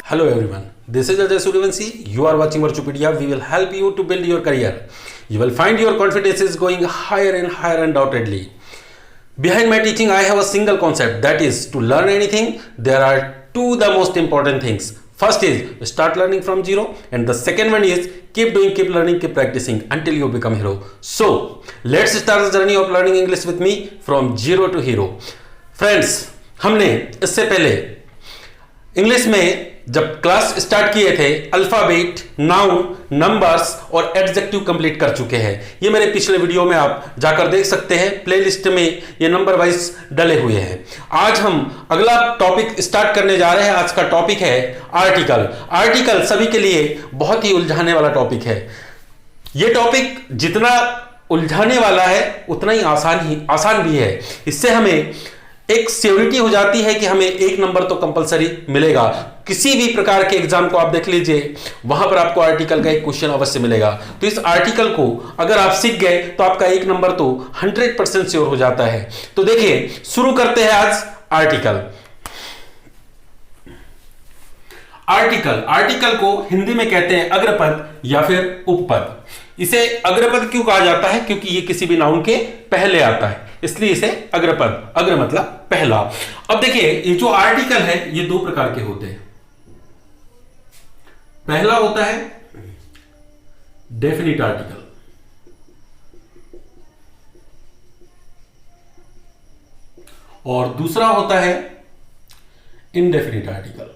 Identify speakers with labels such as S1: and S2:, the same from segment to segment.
S1: Hello everyone, this is Ajay Suryavanshi. You are watching Virtupedia. We will help you to build your career. You will find your confidence is going higher and higher undoubtedly. Behind my teaching, I have a single concept, that is to learn anything. There are two the most important things. First is start learning from zero, and the second one is keep doing, keep learning, keep practicing until you become hero. So let's start the journey of learning English with me from zero to hero. Friends, हमने इससे पहले English में जब class start किए थे alphabet, noun, numbers और adjective complete कर चुके हैं. ये मेरे पिछले वीडियो में आप जाकर देख सकते हैं. प्लेलिस्ट में ये नंबर वाइज डले हुए हैं. आज हम अगला टॉपिक स्टार्ट करने जा रहे हैं. आज का टॉपिक है आर्टिकल. आर्टिकल सभी के लिए बहुत ही उलझाने वाला टॉपिक है. ये टॉपिक जितना उलझाने वाला है उतना ही आसान भी है. इससे हमें एक श्योरिटी हो जाती है कि हमें एक नंबर तो कंपलसरी मिलेगा. किसी भी प्रकार के एग्जाम को आप देख लीजिए, वहां पर आपको आर्टिकल का एक क्वेश्चन अवश्य मिलेगा. तो इस आर्टिकल को अगर आप सीख गए तो आपका एक नंबर तो 100% श्योर हो जाता है. तो देखिए, शुरू करते हैं आज आर्टिकल. आर्टिकल को हिंदी में कहते हैं अग्रपद या फिर उपपद. इसे अग्रपद क्यों कहा जाता है? क्योंकि ये किसी भी नाउन के पहले आता है, इसलिए इसे अग्रपद. अग्र मतलब पहला. अब देखिए, ये जो आर्टिकल है ये दो प्रकार के होते हैं. पहला होता है डेफिनिट आर्टिकल, और दूसरा होता है इनडेफिनिट आर्टिकल.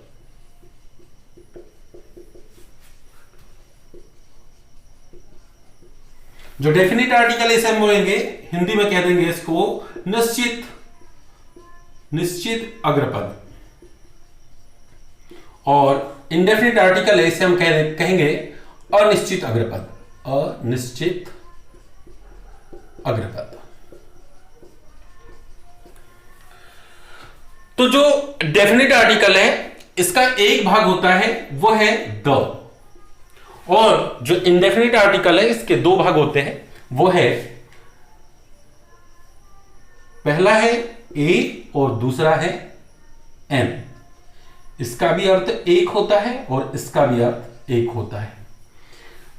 S1: जो डेफिनिट आर्टिकल इसे हम बोलेंगे, हिंदी में कह देंगे इसको निश्चित अग्रपद, और इनडेफिनिट आर्टिकल है इसे हम कहेंगे अनिश्चित अग्रपद. अनिश्चित अग्रपद. तो जो डेफिनिट आर्टिकल है इसका एक भाग होता है वो है द, और जो इंडेफिनिट आर्टिकल है इसके दो भाग होते हैं. वो है, पहला है ए और दूसरा है एन. इसका भी अर्थ एक होता है और इसका भी अर्थ एक होता है.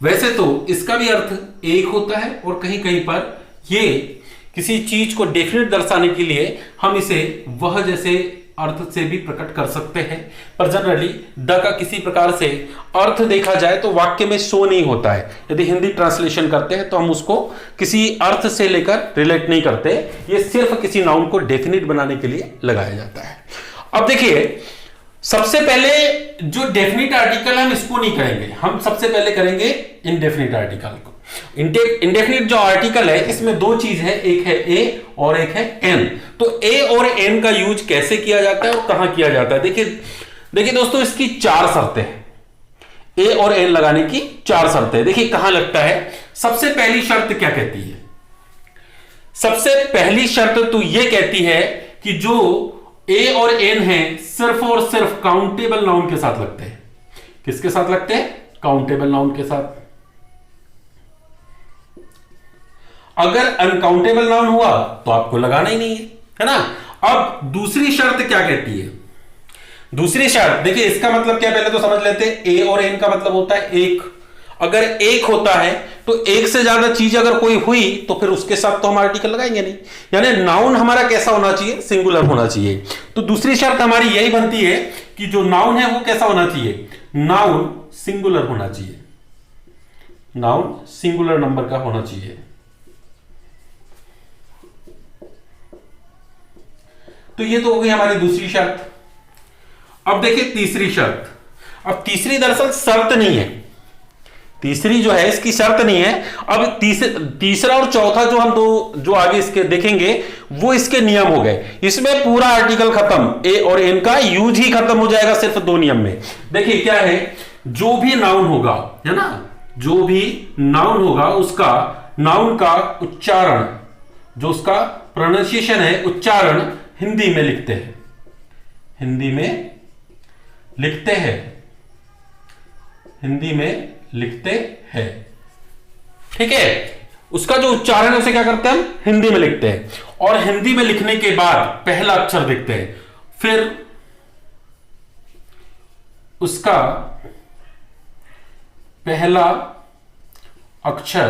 S1: वैसे तो इसका भी अर्थ एक होता है, और कहीं कहीं पर ये किसी चीज को डेफिनेट दर्शाने के लिए हम इसे वह जैसे अर्थ से भी प्रकट कर सकते हैं. पर जनरली द का किसी प्रकार से अर्थ देखा जाए तो वाक्य में शो नहीं होता है. यदि हिंदी ट्रांसलेशन करते हैं तो हम उसको किसी अर्थ से लेकर रिलेट नहीं करते. ये सिर्फ किसी नाउन को डेफिनेट बनाने के लिए लगाया जाता है. अब देखिए, सबसे पहले जो डेफिनेट आर्टिकल हम इसको नहीं करेंगे, हम सबसे पहले करेंगे इनडेफिनेट आर्टिकल को. इंडेफिनिट जो आर्टिकल है इसमें दो चीज है, एक है ए और एक है एन. तो ए और एन का यूज कैसे किया जाता है और कहां किया जाता है? देखिए दोस्तों, इसकी चार शर्तें हैं. ए और एन लगाने की चार शर्तें. देखिए कहां लगता है. सबसे पहली शर्त क्या कहती है? सबसे पहली शर्त तो यह कहती है कि जो ए और एन है सिर्फ और सिर्फ काउंटेबल नाउन के साथ लगते हैं. किसके साथ लगते हैं? काउंटेबल नाउन के साथ. अगर अनकाउंटेबल नाउन हुआ तो आपको लगाना ही नहीं है ना. अब दूसरी शर्त क्या कहती है? दूसरी शर्त देखिए, इसका मतलब क्या पहले तो समझ लेते हैं. ए और एन का मतलब होता है एक. अगर एक होता है तो एक से ज्यादा चीज अगर कोई हुई तो फिर उसके साथ तो हम आर्टिकल लगाएंगे नहीं. यानी नाउन हमारा कैसा होना चाहिए? सिंगुलर होना चाहिए. तो दूसरी शर्त हमारी यही बनती है कि जो नाउन है वो कैसा होना चाहिए? नाउन सिंगुलर होना चाहिए. नाउन सिंगुलर नंबर का होना चाहिए. तो ये तो हो गई हमारी दूसरी शर्त. अब देखिए तीसरी शर्त. अब तीसरी दरअसल शर्त नहीं है. तीसरी जो है इसकी शर्त नहीं है. अब तीसरा और चौथा जो हम दो जो आगे इसके देखेंगे वो इसके नियम हो गए. इसमें पूरा आर्टिकल खत्म. ए और एन का यूज ही खत्म हो जाएगा सिर्फ दो नियम में. देखिए क्या है, जो भी नाउन होगा, है ना, जो भी नाउन होगा उसका नाउन का उच्चारण, जो उसका प्रोनाउंसिएशन है, उच्चारण हिंदी में लिखते हैं. हिंदी में लिखते हैं. हिंदी में लिखते हैं. ठीक है. उसका जो उच्चारण है उसे क्या करते हैं? हम हिंदी में लिखते हैं. और हिंदी में लिखने के बाद पहला अक्षर देखते हैं, फिर उसका पहला अक्षर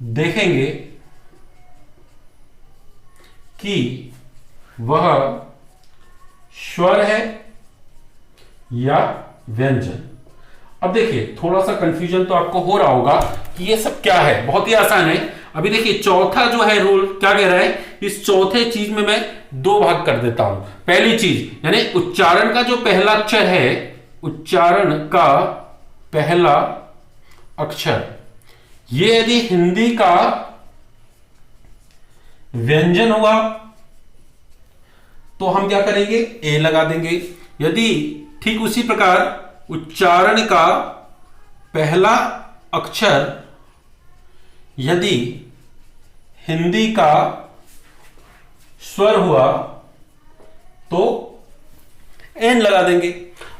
S1: देखेंगे कि वह स्वर है या व्यंजन। अब देखिए थोड़ा सा कंफ्यूजन तो आपको हो रहा होगा कि ये सब क्या है। बहुत ही आसान है। अभी देखिए चौथा जो है रूल क्या कह रहा है, इस चौथे चीज में मैं दो भाग कर देता हूं। पहली चीज यानी उच्चारण का जो पहला अक्षर है, उच्चारण का पहला अक्षर ये यदि हिंदी का व्यंजन हुआ तो हम क्या करेंगे, ए लगा देंगे। यदि ठीक उसी प्रकार उच्चारण का पहला अक्षर यदि हिंदी का स्वर हुआ तो एन लगा देंगे।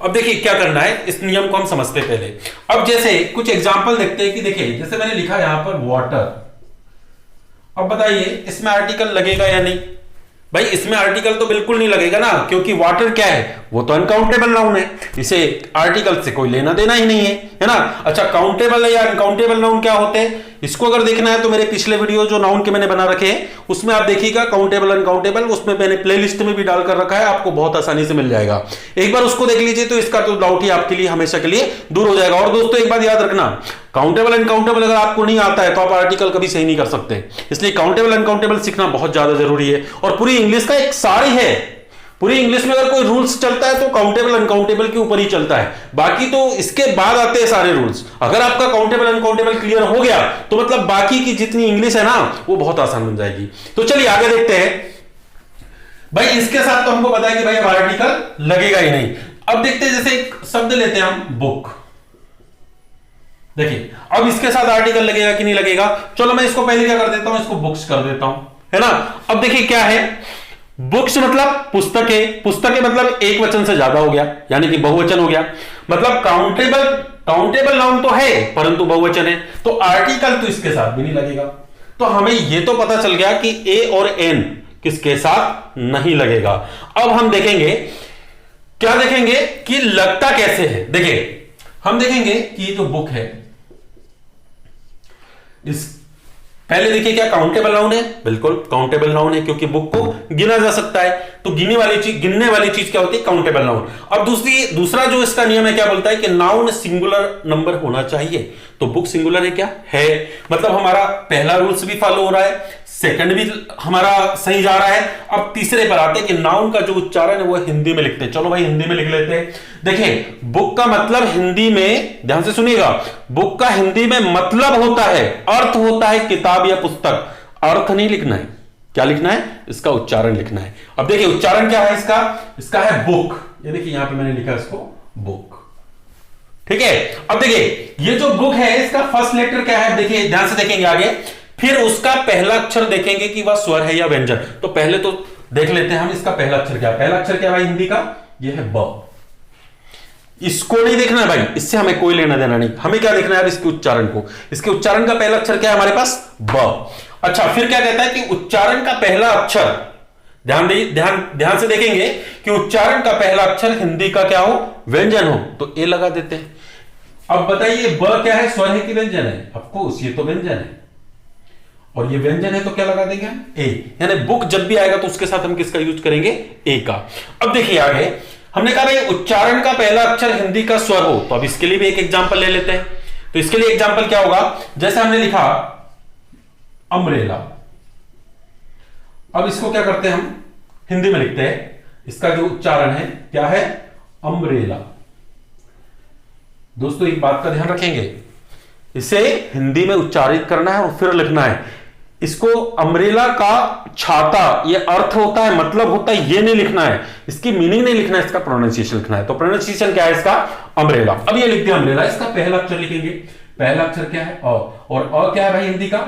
S1: अब देखिए क्या करना है, इस नियम को हम समझते हैं पहले। अब जैसे कुछ एग्जांपल देखते हैं कि देखिए जैसे मैंने लिखा यहां पर वाटर। अब बताइए इसमें आर्टिकल लगेगा या नहीं। भाई इसमें आर्टिकल तो बिल्कुल नहीं लगेगा ना, क्योंकि वाटर क्या है, वो तो अनकाउंटेबल नाउन है, इसे आर्टिकल से कोई लेना देना ही नहीं है ना। अच्छा काउंटेबल है या अनकाउंटेबल नाउन क्या होते हैं, इसको अगर देखना है तो मेरे पिछले वीडियो जो नाउन के मैंने बना रखे हैं उसमें आप देखिएगा काउंटेबल अनकाउंटेबल, उसमें मैंने प्लेलिस्ट में भी डालकर रखा है, आपको बहुत आसानी से मिल जाएगा। एक बार उसको देख लीजिए तो इसका तो डाउट ही आपके लिए हमेशा के लिए दूर हो जाएगा। और दोस्तों एक बात याद रखना, काउंटेबल अनकाउंटेबल अगर आपको नहीं आता है तो आप आर्टिकल कभी सही नहीं कर सकते, इसलिए काउंटेबल अनकाउंटेबल सीखना बहुत ज्यादा जरूरी है। और पूरी इंग्लिश का एक सार ही है, पूरी इंग्लिश में अगर कोई रूल्स चलता है तो काउंटेबल अनकाउंटेबल के ऊपर ही चलता है, बाकी तो इसके बाद आते हैं सारे रूल्स। अगर आपका काउंटेबल अनकाउंटेबल क्लियर हो गया तो मतलब बाकी की जितनी इंग्लिश है ना वो बहुत आसान बन जाएगी। तो चलिए आगे देखते हैं। भाई इसके साथ तो हमको पता है कि भाई अब आर्टिकल लगेगा ही नहीं। अब देखते हैं जैसे एक शब्द लेते हैं हम बुक। देखिए अब इसके साथ आर्टिकल लगेगा कि नहीं लगेगा। चलो मैं इसको पहले क्या कर देता हूं, इसको बुक्स कर देता हूं, है ना। अब देखिए क्या है, बुक्स मतलब पुस्तकें, पुस्तकें मतलब एक वचन से ज्यादा हो गया यानी कि बहुवचन हो गया, मतलब काउंटेबल नाउन तो है परंतु बहुवचन है, तो आर्टिकल तो इसके साथ भी नहीं लगेगा। तो हमें यह तो पता चल गया कि ए और एन किसके साथ नहीं लगेगा। अब हम देखेंगे, क्या देखेंगे कि लगता कैसे है। देखिए हम देखेंगे कि ये जो बुक है इस पहले देखिए क्या काउंटेबल नाउन है, बिल्कुल काउंटेबल नाउन है क्योंकि बुक को गिना जा सकता है, तो गिनने वाली चीज क्या होती है, काउंटेबल नाउन। अब दूसरा जो इसका नियम है क्या बोलता है कि नाउन सिंगुलर नंबर होना चाहिए, तो बुक सिंगुलर है क्या है, मतलब हमारा पहला रूल्स भी फॉलो हो रहा है, सेकंड भी हमारा सही जा रहा है। अब तीसरे पर आते हैं कि नाउन का जो उच्चारण है वो हिंदी में लिखते हैं। चलो भाई हिंदी में लिख लेते हैं। देखिए बुक का मतलब हिंदी में, ध्यान से सुनिएगा, बुक का हिंदी में मतलब होता है, अर्थ होता है किताब या पुस्तक। अर्थ नहीं लिखना है, क्या लिखना है, इसका उच्चारण लिखना है। अब देखिए उच्चारण क्या है इसका है बुक। ये देखिए यहां पे मैंने लिखा इसको बुक, ठीक है। अब देखिए ये जो बुक है इसका फर्स्ट लेटर क्या है, देखिए ध्यान से देखेंगे आगे, फिर उसका पहला अक्षर देखेंगे कि वह स्वर है या व्यंजन। तो पहले तो देख लेते हैं हम इसका पहला अक्षर क्या है। पहला अक्षर क्या है हिंदी का, यह है ब। इसको नहीं देखना है भाई, इससे हमें कोई लेना देना नहीं, हमें क्या देखना है इसके उच्चारण को। इसके उच्चारण का पहला अक्षर क्या है हमारे पास, ब। अच्छा फिर क्या कहता है कि उच्चारण का पहला अक्षर, ध्यान से देखेंगे कि उच्चारण का पहला अक्षर हिंदी का क्या हो, व्यंजन हो, तो ए लगा देते हैं। अब बताइए ब क्या है, स्वर है कि व्यंजन है, ऑफकोर्स ये तो व्यंजन है, और ये व्यंजन है तो क्या लगा देंगे हम, ए। यानी बुक जब भी आएगा तो उसके साथ हम किसका यूज करेंगे, ए का। अब देखिए आगे हमने कहा भाई उच्चारण का पहला अक्षर हिंदी का स्वर हो, तो अब इसके लिए भी एक एग्जांपल ले लेते हैं। तो इसके लिए एग्जांपल क्या होगा, जैसे हमने लिखा अम्ब्रेला। अब इसको क्या करते हैं हम हिंदी में लिखते हैं, इसका जो उच्चारण है क्या है, अम्ब्रेला। दोस्तों एक बात का ध्यान रखेंगे, इसे हिंदी में उच्चारित करना है और फिर लिखना है। इसको अम्ब्रेला का छाता, ये अर्थ होता है, मतलब होता है, ये नहीं लिखना है, इसकी मीनिंग नहीं लिखना है, इसका प्रोनाउंसिएशन लिखना है। तो प्रोनाउंसिएशन क्या है इसका, अम्ब्रेला। अब ये लिखते हैं अम्ब्रेला, इसका पहला अक्षर लिखेंगे, पहला अक्षर क्या है अ, और अ क्या है भाई हिंदी का,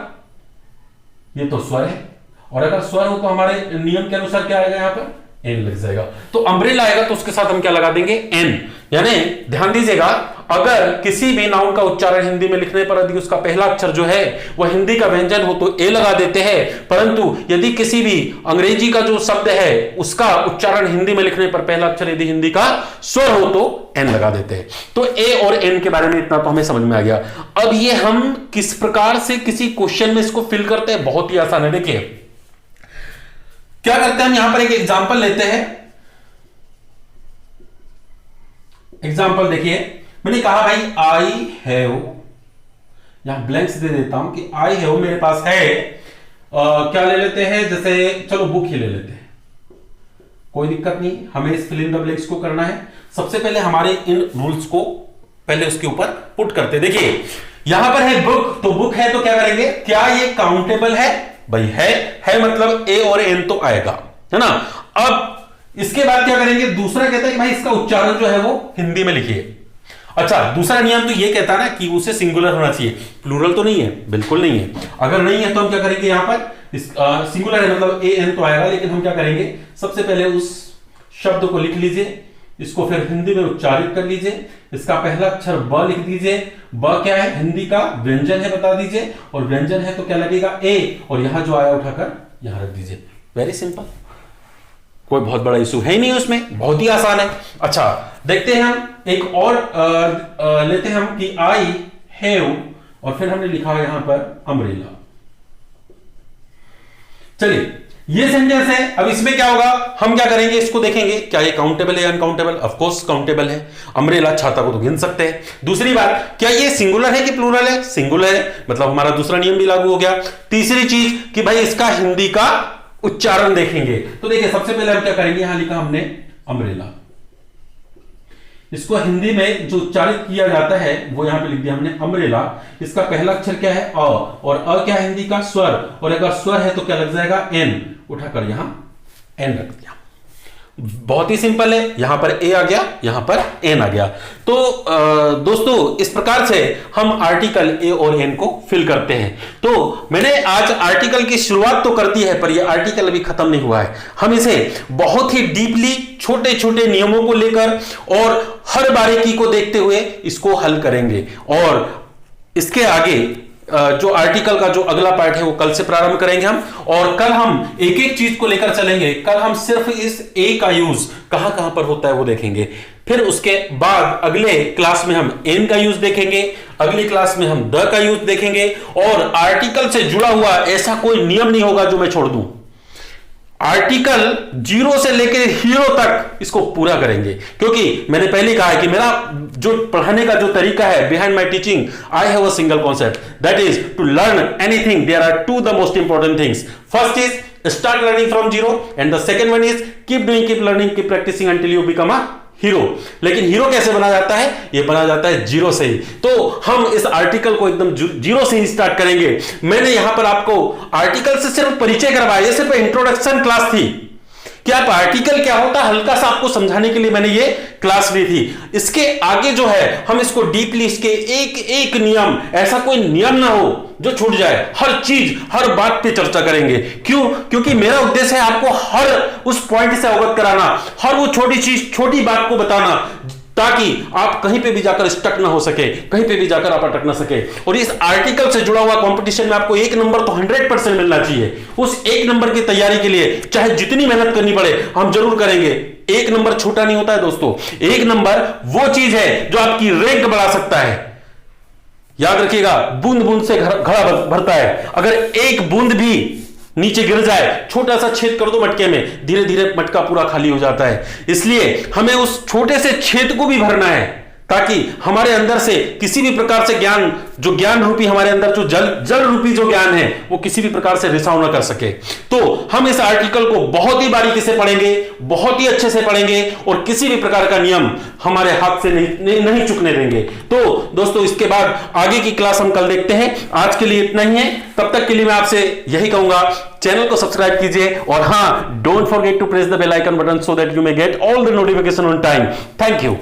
S1: ये तो स्वर है, और अगर स्वर हो तो हमारे नियम के अनुसार क्या आएगा यहां पर, एन लग जाएगा। तो अम्ब्रेला आएगा तो उसके साथ हम क्या लगा देंगे, एन। यानी ध्यान दीजिएगा, अगर किसी भी नाउन का उच्चारण हिंदी में लिखने पर यदि उसका पहला अक्षर जो है वह हिंदी का व्यंजन हो तो ए लगा देते हैं, परंतु यदि किसी भी अंग्रेजी का जो शब्द है उसका उच्चारण हिंदी में लिखने पर पहला अक्षर यदि हिंदी का स्वर हो तो एन लगा देते हैं। तो ए और एन के बारे में इतना तो हमें समझ में आ गया। अब ये हम किस प्रकार से किसी क्वेश्चन में इसको फिल करते हैं, बहुत ही आसान है। देखिए क्या करते हैं, हम यहां पर एक एग्जांपल लेते हैं। एग्जांपल देखिए, मैंने कहा भाई आई हैव, यहां ब्लैंक्स दे देता हूं कि आई हैव मेरे पास है, क्या ले लेते हैं, जैसे चलो बुक ही ले लेते हैं, कोई दिक्कत नहीं, हमें इस फिल इन द ब्लैंक्स को करना है। सबसे पहले हमारे इन रूल्स को पहले उसके ऊपर पुट करते हैं। देखिए यहां पर है बुक, तो बुक है तो क्या करेंगे, क्या ये काउंटेबल है, भाई है मतलब ए और एन तो आएगा, है ना। अब इसके बाद क्या करेंगे, दूसरा कहता है कि भाई इसका उच्चारण जो है वो हिंदी में लिखिए। अच्छा, दूसरा नियम तो ये कहता है ना कि उसे सिंगुलर होना चाहिए, प्लूरल तो नहीं है, बिल्कुल नहीं है। अगर नहीं है तो हम क्या करेंगे, यहां पर सिंगुलर है मतलब ए एन तो आएगा, लेकिन हम क्या करेंगे, सबसे पहले उस शब्द को लिख लीजिए, इसको फिर हिंदी में उच्चारित कर लीजिए, इसका पहला अक्षर ब लिख दीजिए। ब क्या है, हिंदी का व्यंजन है बता दीजिए, और व्यंजन है तो क्या लगेगा, ए, और यहां जो आया उठाकर यहां रख दीजिए। वेरी सिंपल, कोई बहुत बड़ा इशू है ही नहीं उसमें, बहुत ही आसान है। अच्छा देखते हैं, हम एक और लेते हैं हम कि आई हैव, और फिर हमने लिखा है यहां पर अम्ब्रेला। चलिए ये सेंटेंस है। अब इसमें क्या होगा, हम क्या करेंगे, इसको देखेंगे क्या ये काउंटेबल है अनकाउंटेबल। ऑफ कोर्स काउंटेबल है, अम्ब्रेला छाता को तो गिन सकते हैं। दूसरी बात, क्या ये सिंगुलर है कि प्लूरल है, सिंगुलर है, मतलब हमारा दूसरा नियम भी लागू हो गया। तीसरी चीज कि भाई इसका हिंदी का उच्चारण देखेंगे। तो देखिए सबसे पहले हम क्या करेंगे, यहां लिखा हमने अम्ब्रेला, इसको हिंदी में जो उच्चारित किया जाता है वो यहां पे लिख दिया हमने अम्ब्रेला। इसका पहला अक्षर क्या है, अ, और अ क्या है, हिंदी का स्वर, और अगर स्वर है तो क्या लग जाएगा, एन, उठाकर यहां एन रख दिया। बहुत ही सिंपल है, यहां पर ए आ गया, यहां पर एन आ गया। तो दोस्तों इस प्रकार से हम आर्टिकल ए और एन को फिल करते हैं। तो मैंने आज आर्टिकल की शुरुआत तो कर दी है, पर यह आर्टिकल अभी खत्म नहीं हुआ है। हम इसे बहुत ही डीपली छोटे छोटे नियमों को लेकर और हर बारीकी को देखते हुए इसको हल करेंगे, और इसके आगे जो आर्टिकल का जो अगला पार्ट है वो कल से प्रारंभ करेंगे हम, और कल हम एक एक चीज को लेकर चलेंगे। कल हम सिर्फ इस ए का यूज कहां कहां पर होता है वो देखेंगे, फिर उसके बाद अगले क्लास में हम एन का यूज देखेंगे, अगली क्लास में हम द का यूज देखेंगे, और आर्टिकल से जुड़ा हुआ ऐसा कोई नियम नहीं होगा जो मैं छोड़ दूं। आर्टिकल जीरो से लेकर हीरो तक इसको पूरा करेंगे, क्योंकि मैंने पहले कहा है कि मेरा जो पढ़ाने का जो तरीका है, behind my teaching I have a single concept, that is to learn anything there are two the most important things. First is start learning from zero, and the second one is keep doing, keep learning, keep practising until you become a hero. लेकिन hero कैसे बना जाता है, ये बना जाता है zero से ही। तो हम इस आर्टिकल को एकदम जीरो से ही स्टार्ट करेंगे। मैंने यहां पर आपको आर्टिकल से सिर्फ परिचय करवाया, ये सिर्फ इंट्रोडक्शन क्लास थी कि आप आर्टिकल क्या होता है हल्का सा आपको समझाने के लिए मैंने ये क्लास ली थी। इसके आगे जो है हम इसको डीपली, इसके एक एक नियम, ऐसा कोई नियम ना हो जो छूट जाए, हर चीज हर बात पे चर्चा करेंगे। क्यों? क्योंकि मेरा उद्देश्य है आपको हर उस पॉइंट से अवगत कराना, हर वो छोटी चीज, छोटी बात को बताना, ताकि आप कहीं पे भी जाकर स्टक ना हो सके, कहीं पे भी जाकर आप अटक ना सके। और इस आर्टिकल से जुड़ा हुआ कंपटीशन में आपको एक नंबर तो 100% मिलना चाहिए। उस एक नंबर की तैयारी के लिए चाहे जितनी मेहनत करनी पड़े हम जरूर करेंगे। एक नंबर छोटा नहीं होता है दोस्तों, एक नंबर वो चीज है जो आपकी रैंक बढ़ा सकता है। याद रखिएगा, बूंद बूंद से घड़ा भरता है। अगर एक बूंद भी नीचे गिर जाए, छोटा सा छेद कर दो मटके में, धीरे धीरे मटका पूरा खाली हो जाता है। इसलिए हमें उस छोटे से छेद को भी भरना है, ताकि हमारे अंदर से किसी भी प्रकार से ज्ञान, जो ज्ञान रूपी हमारे अंदर जो जल रूपी जो ज्ञान है वो किसी भी प्रकार से रिसाव न कर सके। तो हम इस आर्टिकल को बहुत ही बारीकी से पढ़ेंगे, बहुत ही अच्छे से पढ़ेंगे, और किसी भी प्रकार का नियम हमारे हाथ से नहीं चुकने देंगे। तो दोस्तों इसके बाद आगे की क्लास हम कल देखते हैं। आज के लिए इतना ही है, तब तक के लिए मैं आपसे यही कहूंगा, चैनल को सब्सक्राइब कीजिए, और हां, don't forget to press the bell icon button so that you may get all the notification on time. Thank you.